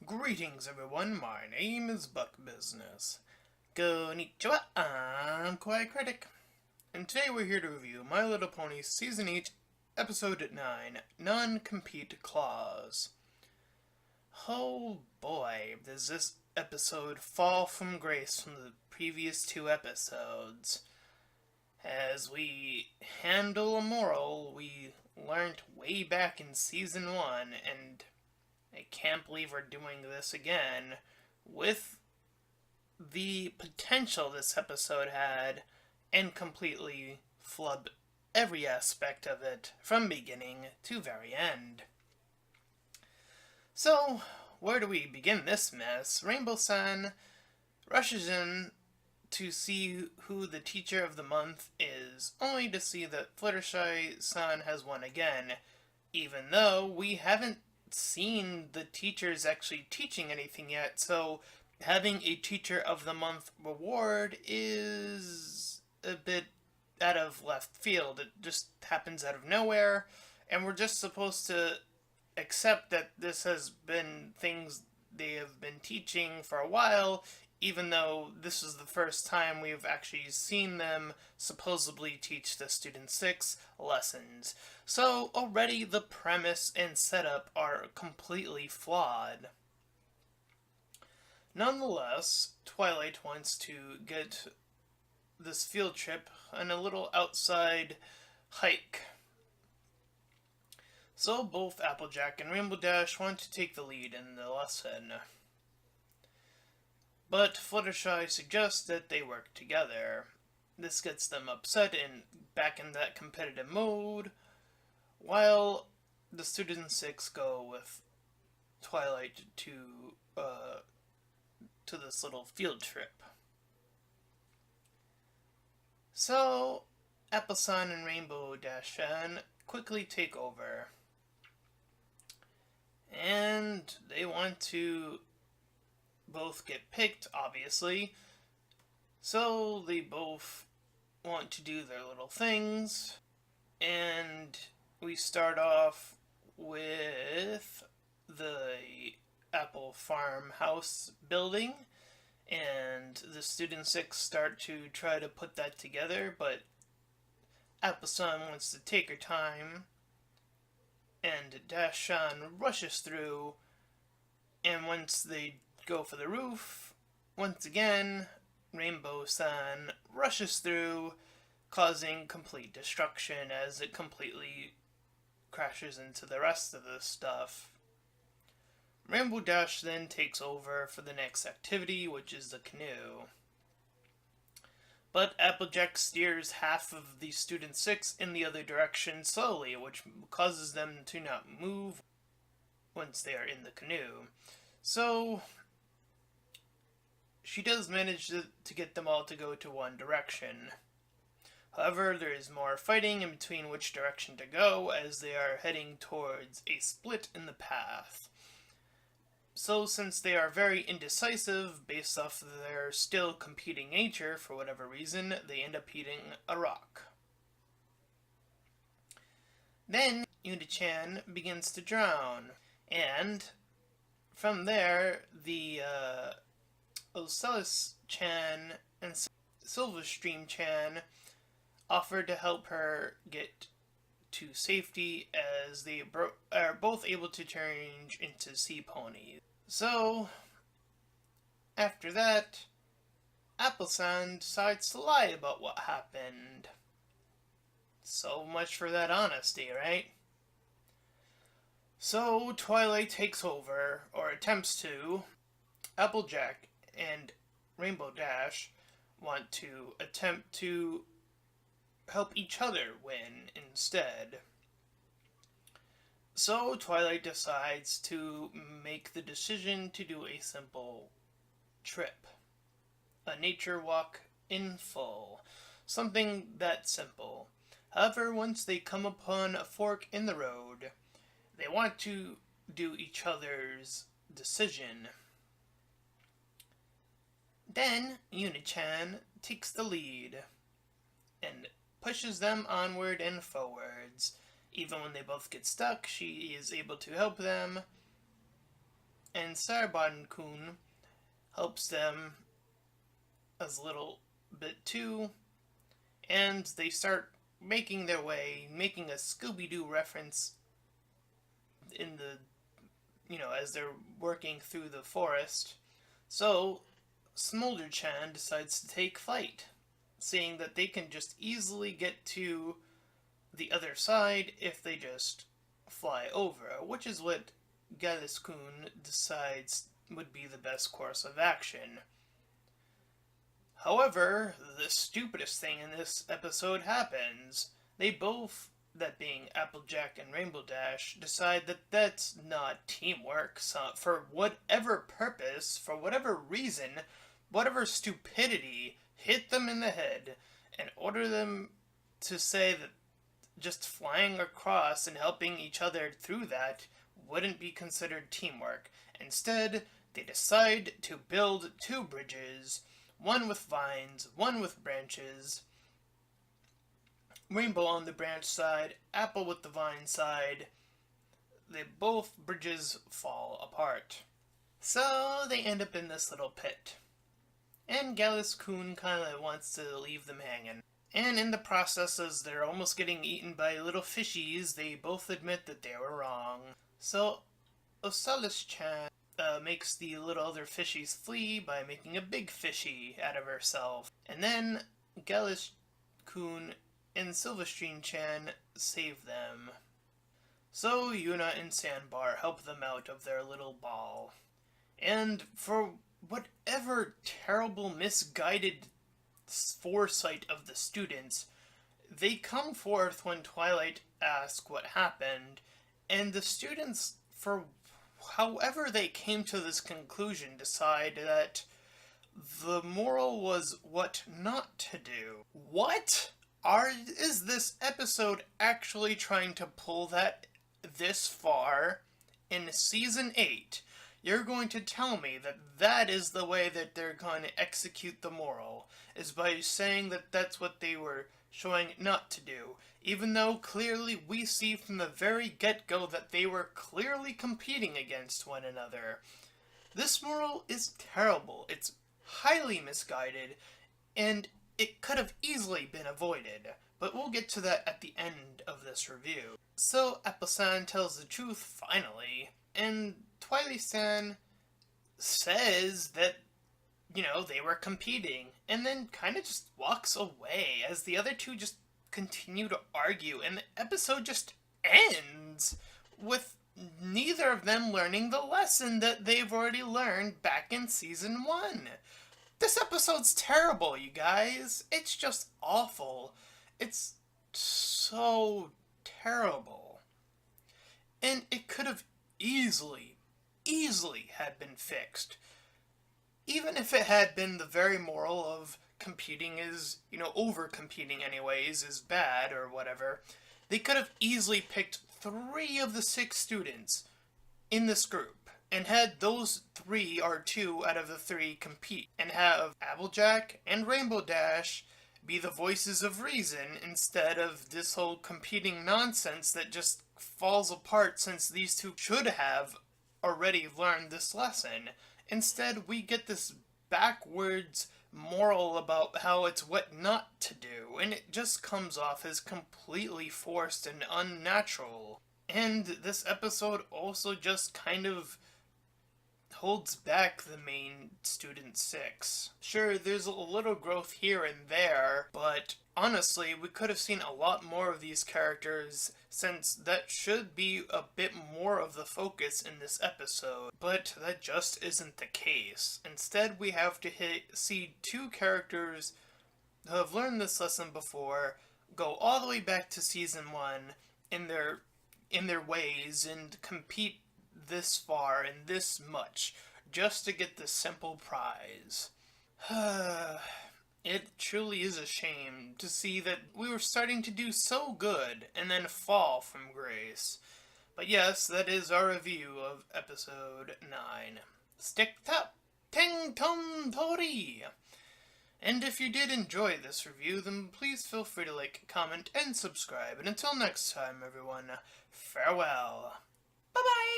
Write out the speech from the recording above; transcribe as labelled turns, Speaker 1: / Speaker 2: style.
Speaker 1: Greetings everyone, my name is Buck Business. Konnichiwa, I'm Kawaii Critic. And today we're here to review My Little Pony Season 8, Episode 9, Non-Compete Clause. Oh boy, does this episode fall from grace from the previous two episodes. As we handle a moral we learned way back in Season 1, and I can't believe we're doing this again, with the potential this episode had, and completely flub every aspect of it from beginning to very end. So, where do we begin this mess? Rainbow-san rushes in to see who the teacher of the month is, only to see that Fluttershy-san has won again, even though we haven't seen the teachers actually teaching anything yet, so having a Teacher of the Month reward is a bit out of left field. It just happens out of nowhere, and we're just supposed to accept that this has been things they have been teaching for a while, even though this is the first time we've actually seen them supposedly teach the Student 6 lessons. So already the premise and setup are completely flawed. Nonetheless, Twilight wants to get this field trip on a little outside hike. So both Applejack and Rainbow Dash want to take the lead in the lesson. But Fluttershy suggests that they work together. This gets them upset and back in that competitive mode, while the Student 6 go with Twilight to this little field trip. So, Appleson and Rainbow Dashan quickly take over, and they want to both get picked, obviously, so they both want to do their little things, and we start off with the Apple farmhouse building, and the Student 6 start to try to put that together, but Appleson wants to take her time, and Dashan rushes through, and once they go for the roof, once again, Rainbow-san rushes through, causing complete destruction as it completely crashes into the rest of the stuff. Rainbow Dash then takes over for the next activity, which is the canoe. But Applejack steers half of the Student 6 in the other direction slowly, which causes them to not move once they are in the canoe. So she does manage to get them all to go to one direction. However, there is more fighting in between which direction to go, as they are heading towards a split in the path. So since they are very indecisive based off of their still competing nature for whatever reason, they end up eating a rock. Then Yuna-chan begins to drown, and from there the Ocellus-chan and Silverstream-chan offer to help her get to safety, as they are both able to change into sea ponies. So, after that, Appleson decides to lie about what happened. So much for that honesty, right? So, Twilight takes over, or attempts to. Applejack and Rainbow Dash want to attempt to help each other win instead. So Twilight decides to make the decision to do a simple trip. A nature walk in full. Something that simple. However, once they come upon a fork in the road, they want to do each other's decision. Then Yuna-chan takes the lead and pushes them onward and forwards. Even when they both get stuck, she is able to help them and Sarban-kun helps them as a little bit too, and they start making their way, making a Scooby-Doo reference in the, as they're working through the forest. So, Smolder-chan decides to take flight, saying that they can just easily get to the other side if they just fly over, which is what Gallus-kun decides would be the best course of action. However, the stupidest thing in this episode happens. They both, that being Applejack and Rainbow Dash, decide that that's not teamwork. So for whatever purpose, for whatever reason, whatever stupidity hit them in the head and order them to say that just flying across and helping each other through that wouldn't be considered teamwork. Instead, they decide to build two bridges, one with vines, one with branches. Rainbow on the branch side, Apple with the vine side. Both bridges fall apart. So they end up in this little pit. And Gallus-kun kind of wants to leave them hanging. And in the process, as they're almost getting eaten by little fishies, they both admit that they were wrong. So Osalis-chan makes the little other fishies flee by making a big fishy out of herself. And then Gallus-kun and Silverstream-chan save them. So Yuna and Sandbar help them out of their little ball. And for whatever terrible, misguided foresight of the students, they come forth when Twilight asks what happened, and the students, for however they came to this conclusion, decide that the moral was what not to do. What? Is this episode actually trying to pull that this far in season 8? You're going to tell me that that is the way that they're going to execute the moral, is by saying that that's what they were showing not to do, even though clearly we see from the very get-go that they were clearly competing against one another. This moral is terrible, it's highly misguided, and it could have easily been avoided, but we'll get to that at the end of this review. So Apple-san tells the truth finally, and Twilight-san says that, they were competing, and then kind of just walks away as the other two just continue to argue, and the episode just ends with neither of them learning the lesson that they've already learned back in season 1. This episode's terrible, you guys. It's just awful. It's so terrible. And it could have easily had been fixed. Even if it had been the very moral of competing is, over-competing anyways is bad or whatever, they could have easily picked 3 of the 6 students in this group and had those 3 or 2 out of the 3 compete, and have Applejack and Rainbow Dash be the voices of reason instead of this whole competing nonsense that just falls apart, since these two should have already learned this lesson. Instead, we get this backwards moral about how it's what not to do, and it just comes off as completely forced and unnatural. And this episode also just kind of holds back the main student 6. Sure, there's a little growth here and there, but honestly, we could have seen a lot more of these characters, since that should be a bit more of the focus in this episode. But that just isn't the case. Instead, we have to see 2 characters who have learned this lesson before go all the way back to season 1 in their ways and compete this far and this much just to get this simple prize. It truly is a shame to see that we were starting to do so good and then fall from grace. But yes, that is our review of episode 9. Stick tap ting tom tori! And if you did enjoy this review, then please feel free to like, comment, and subscribe. And until next time, everyone, farewell. Bye-bye!